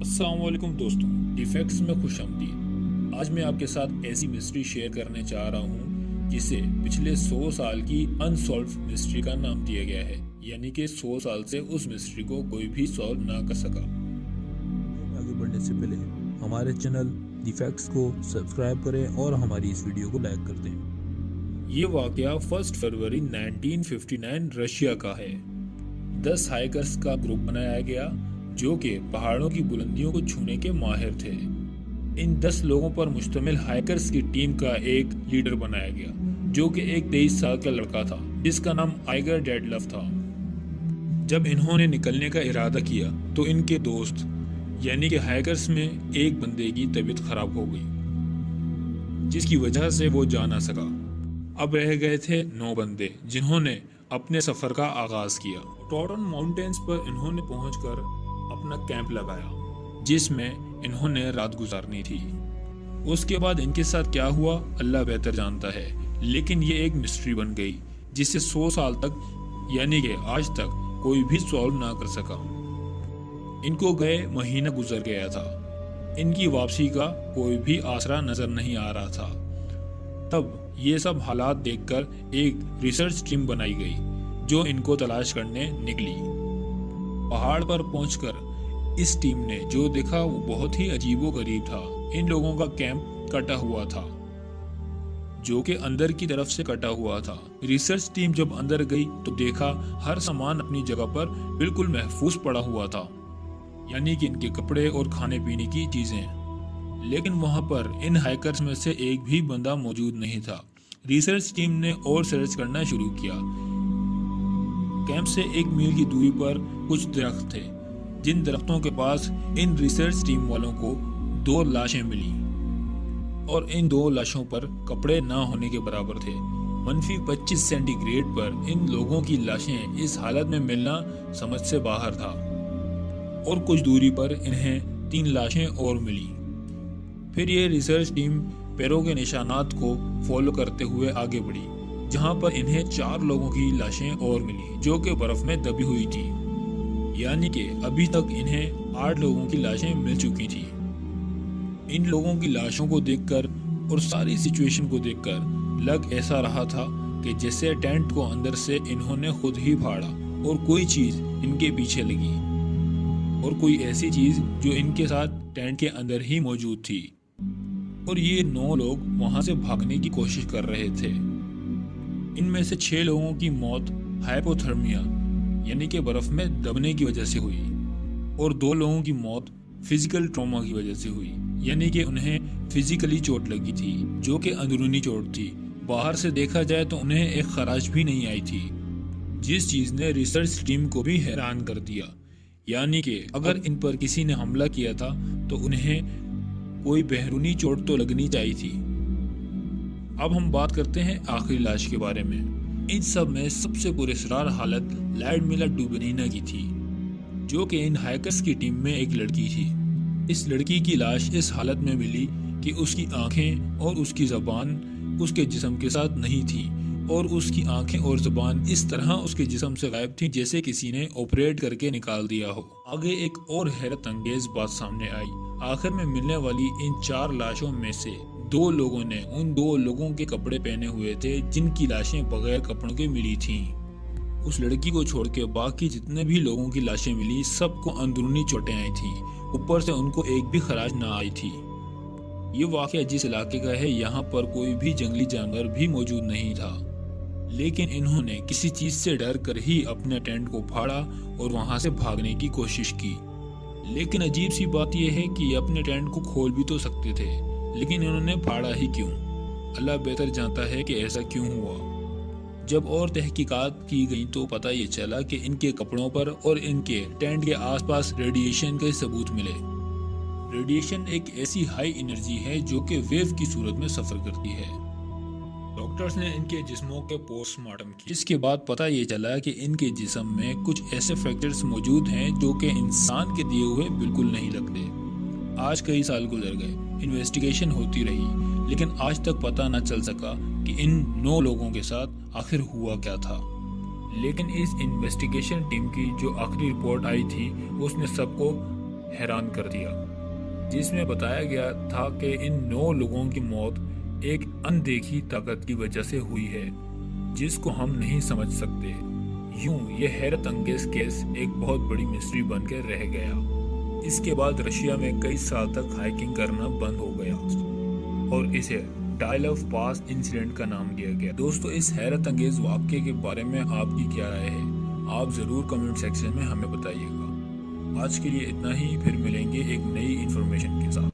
السلام علیکم دوستوں، ڈیفیکٹس میں خوش آمدید۔ آج میں آپ کے ساتھ ایسی مسٹری شیئر کرنے چاہ رہا ہوں جسے پچھلے 100 سال کی انسولوڈ مسٹری کا نام دیا گیا ہے، یعنی کہ 100 سال سے اس مسٹری کو کوئی بھی سالو نہ کر سکا۔ آگے بڑھنے سے پہلے ہمارے چینل ڈیفیکٹس کو سبسکرائب کریں اور ہماری اس ویڈیو کو لائک کر دیں۔ یہ واقعہ 1 فروری 1959 رشیا کا ہے۔ 10 ہائیکرز کا گروپ بنایا گیا جو کہ پہاڑوں کی بلندیوں کو چھونے کے ماہر تھے۔ ان 10 لوگوں پر مشتمل ہائیکرز کی ٹیم کا ایک لیڈر بنایا گیا جو کہ ایک 23 سال کا لڑکا تھا جس کا نام آئیگر ڈیڈلف تھا۔ جب انہوں نے نکلنے کا ارادہ کیا تو ان کے دوست یعنی کہ ہائیکرز میں ایک بندے کی طبیعت خراب ہو گئی جس کی وجہ سے وہ جا نہ سکا۔ اب رہ گئے تھے 9 بندے جنہوں نے اپنے سفر کا آغاز کیا۔ ٹورن ماؤنٹینز پر انہوں نے پہنچ کر اپنا کیمپ لگایا جس میں انہوں نے رات گزارنی تھی۔ اس کے بعد ان کے ساتھ کیا ہوا اللہ بہتر جانتا ہے، لیکن یہ ایک مسٹری بن گئی جسے 100 سال تک یعنی کہ آج تک کوئی بھی سالو نہ کر سکا۔ ان کو گئے مہینہ گزر گیا تھا، ان کی واپسی کا کوئی بھی آسرا نظر نہیں آ رہا تھا۔ تب یہ سب حالات دیکھ کر ایک ریسرچ ٹیم بنائی گئی جو ان کو تلاش کرنے نکلی۔ پہاڑ پر پہنچ کر اس ٹیم نے جو دیکھا وہ بہت ہی عجیب و غریب تھا۔ ان لوگوں کا کیمپ کٹا ہوا تھا جو کہ اندر کی طرف سے کٹا ہوا تھا۔ ریسرچ ٹیم جب اندر گئی تو دیکھا ہر سامان اپنی جگہ پر بالکل محفوظ پڑا ہوا تھا، یعنی کہ ان کے کپڑے اور کھانے پینے کی چیزیں، لیکن وہاں پر ان ہائیکرز میں سے ایک بھی بندہ موجود نہیں تھا۔ ریسرچ ٹیم نے اور سرچ کرنا شروع کیا۔ کیمپ سے 1 میل کی دوری پر کچھ درخت تھے جن درختوں کے پاس ان ریسرچ ٹیم والوں کو 2 لاشیں ملی اور ان 2 لاشوں پر کپڑے نہ ہونے کے برابر تھے۔ -25 سینٹی گریڈ پر ان لوگوں کی لاشیں اس حالت میں ملنا سمجھ سے باہر تھا، اور کچھ دوری پر انہیں 3 لاشیں اور ملی۔ پھر یہ ریسرچ ٹیم پیروں کے نشانات کو فالو کرتے ہوئے آگے بڑھی جہاں پر انہیں 4 لوگوں کی لاشیں اور ملی جو کہ برف میں دبی ہوئی تھی، یعنی کہ ابھی تک انہیں 8 لوگوں کی لاشیں مل چکی تھی۔ ان لوگوں کی لاشوں کو دیکھ کر اور ساری سچویشن کو دیکھ کر لگ ایسا رہا تھا کہ جیسے ٹینٹ کو اندر سے انہوں نے خود ہی پھاڑا اور کوئی چیز ان کے پیچھے لگی، اور کوئی ایسی چیز جو ان کے ساتھ ٹینٹ کے اندر ہی موجود تھی، اور یہ 9 لوگ وہاں سے بھاگنے کی کوشش کر رہے تھے۔ ان میں سے 6 لوگوں کی موت ہائپوتھرمیا یعنی کہ برف میں دبنے کی وجہ سے ہوئی، اور 2 لوگوں کی موت فزیکل ٹراما کی وجہ سے ہوئی، یعنی کہ انہیں فزیکلی چوٹ لگی تھی جو کہ اندرونی چوٹ تھی۔ باہر سے دیکھا جائے تو انہیں ایک خراش بھی نہیں آئی تھی، جس چیز نے ریسرچ ٹیم کو بھی حیران کر دیا، یعنی کہ اگر ان پر کسی نے حملہ کیا تھا تو انہیں کوئی بیرونی چوٹ تو لگنی چاہیے تھی۔ اب ہم بات کرتے ہیں آخری لاش کے بارے میں۔ ان سب میں سب سے پراسرار حالت لیڈملا ڈوبنینا کی تھی جو کہ ان ہائیکرز کی ٹیم میں ایک لڑکی تھی۔ اس لڑکی کی لاش اس حالت میں ملی کہ اس کی آنکھیں اور اس کی زبان اس کے جسم کے ساتھ نہیں تھی، اور اس کی آنکھیں اور زبان اس طرح اس کے جسم سے غائب تھی جیسے کسی نے آپریٹ کر کے نکال دیا ہو۔ آگے ایک اور حیرت انگیز بات سامنے آئی۔ آخر میں ملنے والی ان 4 لاشوں میں سے 2 لوگوں نے ان 2 لوگوں کے کپڑے پہنے ہوئے تھے جن کی لاشیں بغیر کپڑوں کے ملی تھیں۔ اس لڑکی کو چھوڑ کے باقی جتنے بھی لوگوں کی لاشیں ملی سب کو اندرونی چوٹیں آئی تھیں، اوپر سے ان کو ایک بھی خراش نہ آئی تھی۔ یہ واقعہ جس علاقے کا ہے یہاں پر کوئی بھی جنگلی جانور بھی موجود نہیں تھا، لیکن انہوں نے کسی چیز سے ڈر کر ہی اپنے ٹینٹ کو پھاڑا اور وہاں سے بھاگنے کی کوشش کی۔ لیکن عجیب سی بات یہ ہے کہ یہ اپنے ٹینٹ کو کھول بھی تو سکتے تھے، لیکن انہوں نے پھاڑا ہی کیوں؟ اللہ بہتر جانتا ہے کہ ایسا کیوں ہوا۔ جب اور تحقیقات کی گئیں تو پتہ یہ چلا کہ ان کے کپڑوں پر اور ان کے ٹینٹ کے آس پاس ریڈیشن کے ثبوت ملے۔ ریڈیشن ایک ایسی ہائی انرجی ہے جو کہ ویو کی صورت میں سفر کرتی ہے۔ ڈاکٹرز نے ان کے جسموں کے پوسٹ مارٹم کی، جس کے بعد پتہ یہ چلا کہ ان کے جسم میں کچھ ایسے فریکچرز موجود ہیں جو کہ انسان کے دیے ہوئے بالکل نہیں لگتے۔ آج کئی سال گزر گئے، انویسٹیگیشن ہوتی رہی، لیکن آج تک پتہ نہ چل سکا کہ ان 9 لوگوں کے ساتھ آخر ہوا کیا تھا۔ لیکن اس انویسٹیگیشن ٹیم کی جو آخری رپورٹ آئی تھی اس نے سب کو حیران کر دیا، جس میں بتایا گیا تھا کہ ان 9 لوگوں کی موت ایک اندیکھی طاقت کی وجہ سے ہوئی ہے جس کو ہم نہیں سمجھ سکتے۔ یوں یہ حیرت انگیز کیس ایک بہت بڑی مسٹری بن کے رہ گیا۔ اس کے بعد رشیا میں کئی سال تک ہائیکنگ کرنا بند ہو گیا اور اسے ڈائل آف پاس انسیڈنٹ کا نام دیا گیا۔ دوستو، اس حیرت انگیز واقعے کے بارے میں آپ کی کیا رائے ہے؟ آپ ضرور کمنٹ سیکشن میں ہمیں بتائیے گا۔ آج کے لیے اتنا ہی، پھر ملیں گے ایک نئی انفارمیشن کے ساتھ۔